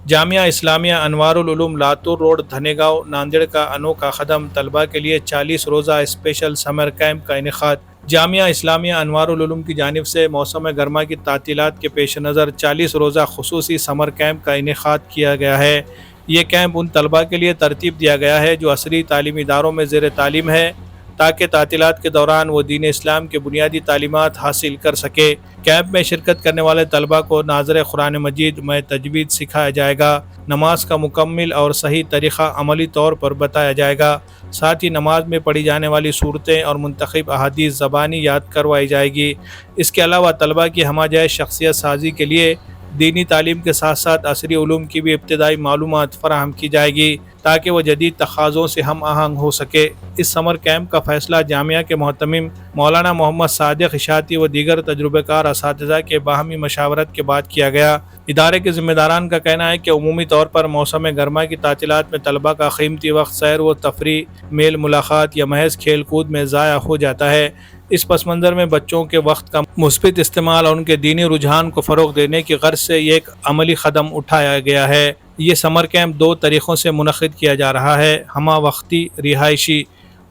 جامعہ اسلامیہ انوار العلوم Latur road دھنے گاؤں ناندیڑ کا انوکھا قدم، طلباء کے لیے 40 روزہ اسپیشل سمر کیمپ کا انعقاد۔ جامعہ اسلامیہ انوار العلوم کی جانب سے موسم گرما کی تعطیلات کے پیش نظر 40 روزہ خصوصی سمر کیمپ کا انعقاد کیا گیا ہے۔ یہ کیمپ ان طلباء کے لیے ترتیب دیا گیا ہے جو عصری تعلیمی اداروں میں زیر تعلیم ہے، تاکہ تعطیلات کے دوران وہ دین اسلام کے بنیادی تعلیمات حاصل کر سکے۔ کیمپ میں شرکت کرنے والے طلباء کو ناظر قرآن مجید میں تجوید سکھایا جائے گا، نماز کا مکمل اور صحیح طریقہ عملی طور پر بتایا جائے گا، ساتھ ہی نماز میں پڑھی جانے والی صورتیں اور منتخب احادیث زبانی یاد کروائی جائے گی۔ اس کے علاوہ طلباء کی ہمہ جہت شخصیت سازی کے لیے دینی تعلیم کے ساتھ ساتھ عصری علوم کی بھی ابتدائی معلومات فراہم کی جائے گی، تاکہ وہ جدید تقاضوں سے ہم آہنگ ہو سکے۔ اس سمر کیمپ کا فیصلہ جامعہ کے محتمم مولانا محمد صادق اشاعتی و دیگر تجربہ کار اساتذہ کے باہمی مشاورت کے بعد کیا گیا۔ ادارے کے ذمہ داران کا کہنا ہے کہ عمومی طور پر موسم گرما کی تعطیلات میں طلباء کا قیمتی وقت سیر و تفریح، میل ملاقات یا محض کھیل کود میں ضائع ہو جاتا ہے۔ اس پس منظر میں بچوں کے وقت کا مثبت استعمال اور ان کے دینی رجحان کو فروغ دینے کی غرض سے یہ ایک عملی قدم اٹھایا گیا ہے۔ یہ سمر کیمپ 2 طریقوں سے منعقد کیا جا رہا ہے۔ ہمہ وقتی رہائشی،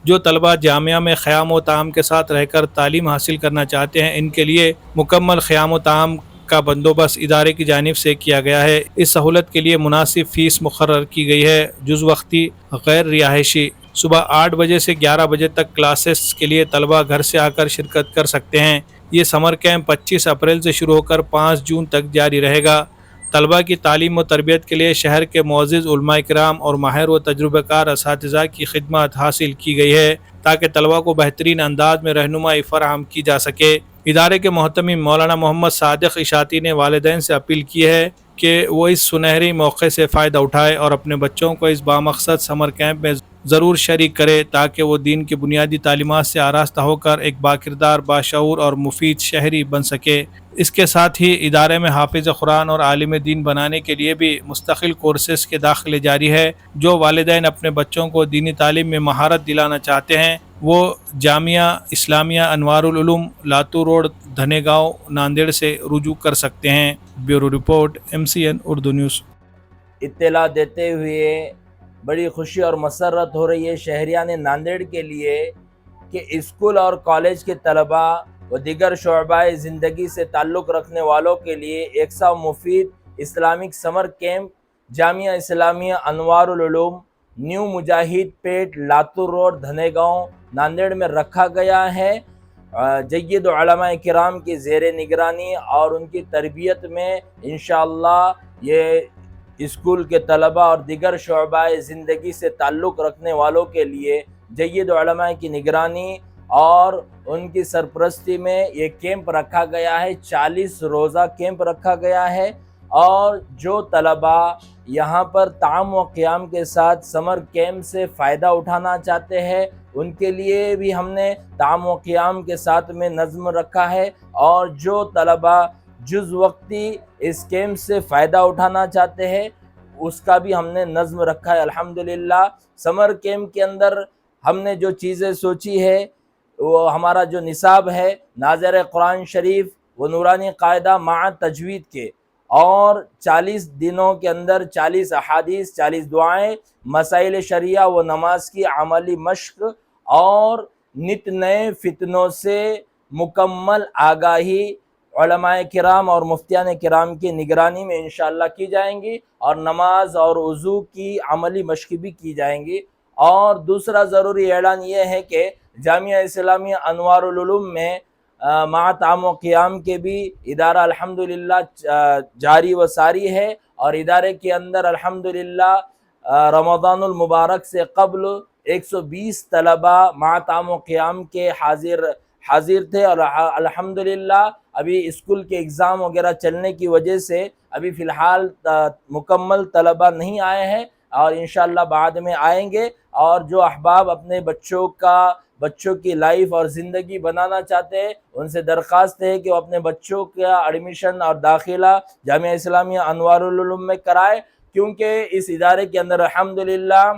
جو طلباء جامعہ میں خیام و طعام کے ساتھ رہ کر تعلیم حاصل کرنا چاہتے ہیں، ان کے لیے مکمل خیام و طعام کا بندوبست ادارے کی جانب سے کیا گیا ہے۔ اس سہولت کے لیے مناسب فیس مقرر کی گئی ہے۔ جز وقتی غیر رہائشی، صبح 8 بجے سے 11 بجے تک کلاسز کے لیے طلباء گھر سے آ کر شرکت کر سکتے ہیں۔ یہ سمر کیمپ 25 اپریل سے شروع ہو کر 5 جون تک جاری رہے گا۔ طلباء کی تعلیم و تربیت کے لیے شہر کے معزز علماء کرام اور ماہر و تجربہ کار اساتذہ کی خدمات حاصل کی گئی ہے، تاکہ طلباء کو بہترین انداز میں رہنمائی فراہم کی جا سکے۔ ادارے کے محتمم مولانا محمد صادق اشاعتی نے والدین سے اپیل کی ہے کہ وہ اس سنہری موقع سے فائدہ اٹھائے اور اپنے بچوں کو اس بامقصد سمر کیمپ میں ضرور شریک کرے، تاکہ وہ دین کی بنیادی تعلیمات سے آراستہ ہو کر ایک باکردار، باشعور اور مفید شہری بن سکے۔ اس کے ساتھ ہی ادارے میں حافظ قرآن اور عالم دین بنانے کے لیے بھی مستقل کورسز کے داخلے جاری ہے۔ جو والدین اپنے بچوں کو دینی تعلیم میں مہارت دلانا چاہتے ہیں، وہ جامعہ اسلامیہ انوار العلوم لاتور روڈ دھنے گاؤں ناندیڑ سے رجوع کر سکتے ہیں۔ Bureau report MCN Urdu news. اطلاع دیتے ہوئے بڑی خوشی اور مسرت ہو رہی ہے شہریان ناندیڑ کے لیے کہ اسکول اور کالج کے طلباء و دیگر شعبہ زندگی سے تعلق رکھنے والوں کے لیے یکساں مفید Islamic summer camp Jamia Islamia انوار العلوم نیو مجاہد پیٹ لاتور روڈ دھنے گاؤں ناندیڑ میں رکھا گیا ہے۔ جید علماء کرام کی زیر نگرانی اور ان کی تربیت میں انشاءاللہ یہ اسکول کے طلباء اور دیگر شعبہ زندگی سے تعلق رکھنے والوں کے لیے جید علماء کی نگرانی اور ان کی سرپرستی میں یہ کیمپ رکھا گیا ہے۔ 40 روزہ کیمپ رکھا گیا ہے، اور جو طلباء یہاں پر طعام و قیام کے ساتھ سمر کیمپ سے فائدہ اٹھانا چاہتے ہیں، ان کے لیے بھی ہم نے طعام و قیام کے ساتھ میں نظم رکھا ہے، اور جو طلباء جز وقتی اس کیمپ سے فائدہ اٹھانا چاہتے ہیں اس کا بھی ہم نے نظم رکھا ہے۔ الحمدللہ سمر کیمپ کے اندر ہم نے جو چیزیں سوچی ہے، وہ ہمارا جو نصاب ہے ناظر قرآن شریف و نورانی قاعدہ مع تجوید کے، اور 40 دنوں کے اندر 40 احادیث، 40 دعائیں، مسائل شریعہ و نماز کی عملی مشق، اور نت نئے فتنوں سے مکمل آگاہی علماء کرام اور مفتیان کرام کی نگرانی میں انشاءاللہ کی جائیں گی، اور نماز اور وضو کی عملی مشق بھی کی جائیں گی۔ اور دوسرا ضروری اعلان یہ ہے کہ جامعہ اسلامیہ انوار العلوم میں مع طعام و قیام کے بھی ادارہ الحمدللہ جاری و ساری ہے، اور ادارے کے اندر الحمدللہ رمضان المبارک سے قبل 120 طلباء مع طعام و قیام کے حاضر تھے، اور الحمدللہ ابھی اسکول کے اگزام وغیرہ چلنے کی وجہ سے ابھی فی الحال مکمل طلباء نہیں آئے ہیں، اور انشاءاللہ بعد میں آئیں گے۔ اور جو احباب اپنے بچوں کی لائف اور زندگی بنانا چاہتے ہیں، ان سے درخواست ہے کہ وہ اپنے بچوں کا ایڈمیشن اور داخلہ جامعہ اسلامیہ انوار العلوم میں کرائے، کیونکہ اس ادارے کے اندر الحمدللہ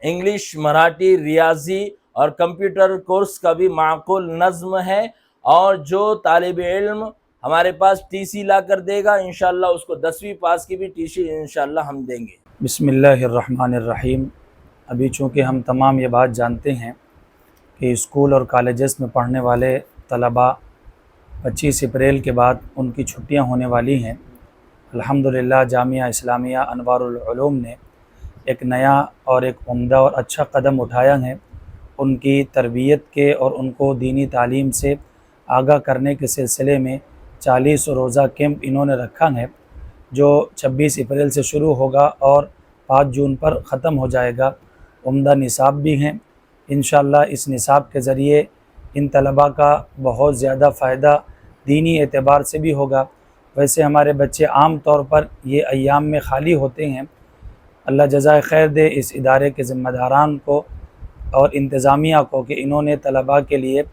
انگلش، مراٹھی، ریاضی اور کمپیوٹر کورس کا بھی معقول نظم ہے، اور جو طالب علم ہمارے پاس ٹی سی لا کر دے گا، انشاءاللہ اس کو 10ویں پاس کی بھی ٹی سی انشاءاللہ ہم دیں گے۔ بسم اللہ الرحمن الرحیم۔ ابھی چونکہ ہم تمام یہ بات جانتے ہیں کہ اسکول اور کالجز میں پڑھنے والے طلباء 25 اپریل کے بعد ان کی چھٹیاں ہونے والی ہیں۔ الحمدللہ جامعہ اسلامیہ انوار العلوم نے ایک نیا اور ایک عمدہ اور اچھا قدم اٹھایا ہے۔ ان کی تربیت کے اور ان کو دینی تعلیم سے آگاہ کرنے کے سلسلے میں 40 روزہ کیمپ انہوں نے رکھا ہے، جو 26 اپریل سے شروع ہوگا اور 5 جون پر ختم ہو جائے گا۔ عمدہ نصاب بھی ہیں۔ انشاءاللہ اس نصاب کے ذریعے ان طلباء کا بہت زیادہ فائدہ دینی اعتبار سے بھی ہوگا۔ ویسے ہمارے بچے عام طور پر یہ ایام میں خالی ہوتے ہیں۔ اللہ جزائے خیر دے اس ادارے کے ذمہ داران کو اور انتظامیہ کو کہ انہوں نے طلباء کے لیے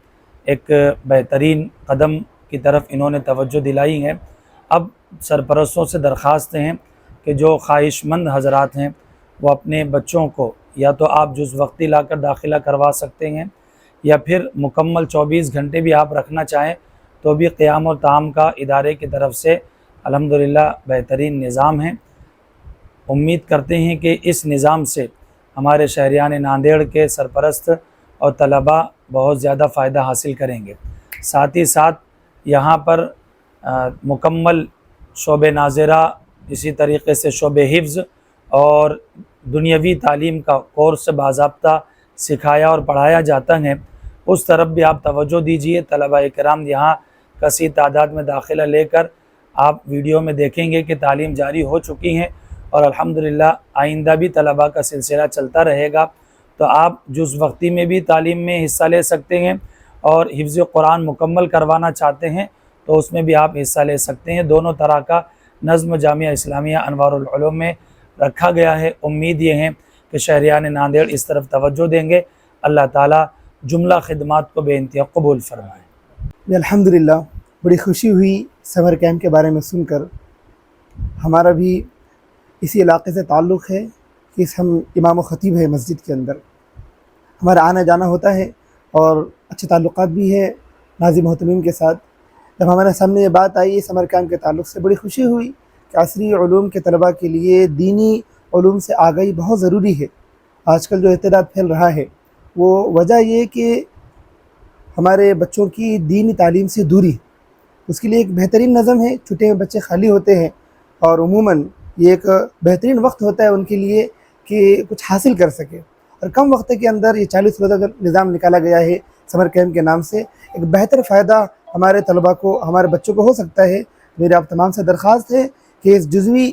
ایک بہترین قدم کی طرف انہوں نے توجہ دلائی ہے۔ اب سرپرستوں سے درخواست ہیں کہ جو خواہش مند حضرات ہیں وہ اپنے بچوں کو یا تو آپ جز وقتی لا کر داخلہ کروا سکتے ہیں، یا پھر مکمل 24 گھنٹے بھی آپ رکھنا چاہیں تو بھی قیام اور طعام کا ادارے کی طرف سے الحمدللہ بہترین نظام ہے۔ امید کرتے ہیں کہ اس نظام سے ہمارے شہریان ناندیڑ کے سرپرست اور طلباء بہت زیادہ فائدہ حاصل کریں گے۔ ساتھ ہی ساتھ یہاں پر مکمل شعبہ ناظرہ، اسی طریقے سے شعبہ حفظ اور دنیاوی تعلیم کا کورس باضابطہ سکھایا اور پڑھایا جاتا ہے۔ اس طرف بھی آپ توجہ دیجئے۔ طلباء کرام یہاں کثیر تعداد میں داخلہ لے کر آپ ویڈیو میں دیکھیں گے کہ تعلیم جاری ہو چکی ہیں، اور الحمدللہ آئندہ بھی طلباء کا سلسلہ چلتا رہے گا۔ تو آپ جز وقتی میں بھی تعلیم میں حصہ لے سکتے ہیں، اور حفظ قرآن مکمل کروانا چاہتے ہیں تو اس میں بھی آپ حصہ لے سکتے ہیں۔ دونوں طرح کا نظم جامعہ اسلامیہ انوار العلوم میں رکھا گیا ہے۔ امید یہ ہے کہ شہریان ناندیڑ اس طرف توجہ دیں گے۔ اللہ تعالیٰ جملہ خدمات کو بے انتہا قبول فرمائے۔ الحمدللہ بڑی خوشی ہوئی سمر کیمپ کے بارے میں سن کر۔ ہمارا بھی اسی علاقے سے تعلق ہے کہ ہم امام و خطیب ہے مسجد کے اندر، ہمارا آنا جانا ہوتا ہے اور اچھے تعلقات بھی ہے ناظم محترمین کے ساتھ۔ جب ہمارے سامنے یہ بات آئی سمر کیمپ کے تعلق سے، بڑی خوشی ہوئی کہ عصری علوم کے طلباء کے لیے دینی علوم سے آگاہی بہت ضروری ہے۔ آج کل جو اعتراض پھیل رہا ہے وہ وجہ یہ کہ ہمارے بچوں کی دینی تعلیم سے دوری، اس کے لیے ایک بہترین نظم ہے۔ چھٹے میں بچے خالی ہوتے ہیں اور عموماً یہ ایک بہترین وقت ہوتا ہے ان کے لیے کہ کچھ حاصل کر سکے، اور کم وقت کے اندر یہ 40 روزہ نظام نکالا گیا ہے سمر کیمپ کے نام سے، ایک بہتر فائدہ ہمارے طلباء کو، ہمارے بچوں کو ہو سکتا ہے۔ میرے آپ تمام سے درخواست ہے کہ اس جزوی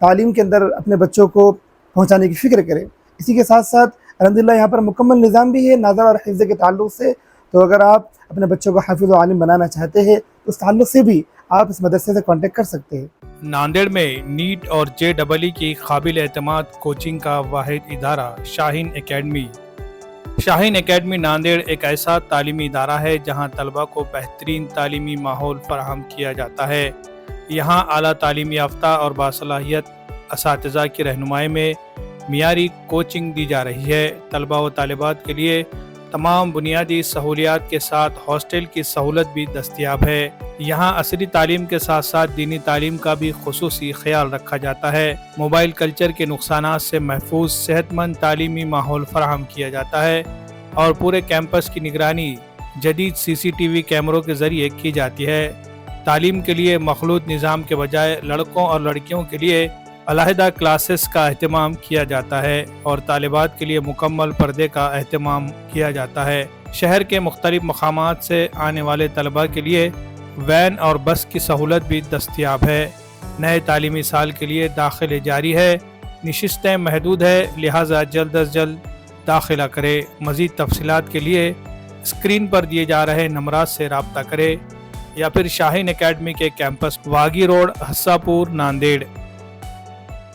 تعلیم کے اندر اپنے بچوں کو پہنچانے کی فکر کریں۔ اسی کے ساتھ ساتھ الحمدللہ یہاں پر مکمل نظام بھی ہے ناظر اور حفظ کے تعلق سے، تو اگر آپ اپنے بچوں کو حافظ و عالم بنانا چاہتے ہیں تو اس تعلق سے بھی آپ اس مدرسے سے کانٹیکٹ کر سکتے ہیں۔ ناندیڑ میں نیٹ اور JEE کی قابل اعتماد کوچنگ کا واحد ادارہ شاہین اکیڈمی۔ شاہین اکیڈمی ناندیڑ ایک ایسا تعلیمی ادارہ ہے جہاں طلباء کو بہترین تعلیمی ماحول فراہم کیا جاتا ہے۔ یہاں اعلیٰ تعلیم یافتہ اور باصلاحیت اساتذہ کی رہنمائی میں معیاری کوچنگ دی جا رہی ہے۔ طلباء و طالبات کے لیے تمام بنیادی سہولیات کے ساتھ ہاسٹل کی سہولت بھی دستیاب ہے۔ یہاں عصری تعلیم کے ساتھ ساتھ دینی تعلیم کا بھی خصوصی خیال رکھا جاتا ہے۔ موبائل کلچر کے نقصانات سے محفوظ صحت مند تعلیمی ماحول فراہم کیا جاتا ہے، اور پورے کیمپس کی نگرانی جدید CCTV کیمروں کے ذریعے کی جاتی ہے۔ تعلیم کے لیے مخلوط نظام کے بجائے لڑکوں اور لڑکیوں کے لیے علیحدہ کلاسز کا اہتمام کیا جاتا ہے، اور طالبات کے لیے مکمل پردے کا اہتمام کیا جاتا ہے۔ شہر کے مختلف مقامات سے آنے والے طلباء کے لیے وین اور بس کی سہولت بھی دستیاب ہے۔ نئے تعلیمی سال کے لیے داخلے جاری ہے، نشستیں محدود ہے، لہٰذا جلد از جلد داخلہ کرے۔ مزید تفصیلات کے لیے اسکرین پر دیے جا رہے نمبرات سے رابطہ کرے، یا پھر شاہین اکیڈمی کے کیمپس واگی روڈ، حسا پور، ناندیڑ۔